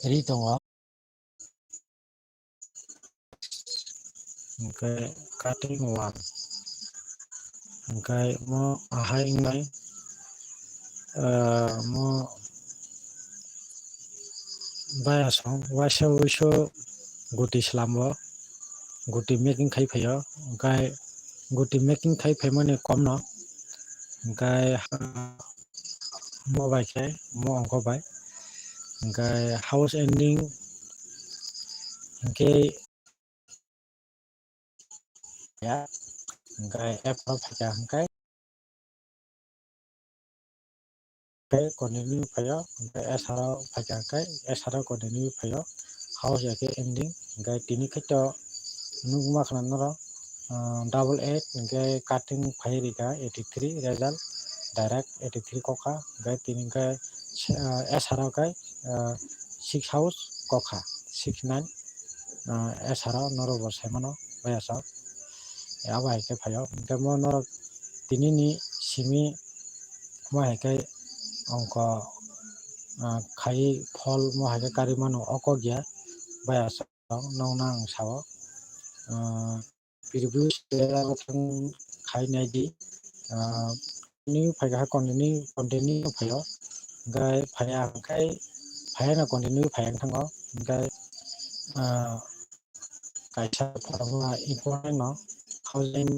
ri dङ ओमफ्राय काटिं 1 ओमफ्राय mo ahai ngai mo baya song waisa wiso guti slamo guti making khai phaio ओमफ्राय guti making khai phaimani kom no ओमफ्राय mo bai khai mo angko bai ओमफ्राय house ending ओमफ्राय ya ओमफ्राय f फाइका ओमफ्राय continue phaio ओमफ्राय s फाइका ओमफ्राय s continue phaio house yake ending ओमफ्राय tini khaito nugma khana ro double 8 ओमफ्राय cutting phai rika 83 result direct 83 koka ओमफ्राय tini kai s kai 6 house koka 69 s norobo saimano bayasa aba ke phaio ओमफ्राय mo norok tini ni simi mo hai angko khai phol mo hai kari mano oko gya bayasa nongna ang sao piribu thang khai nai di ni phaiga continue phaio ओमफ्राय phaya khai phaya na continue phaya thango ओमफ्राय kaisa phara important no housing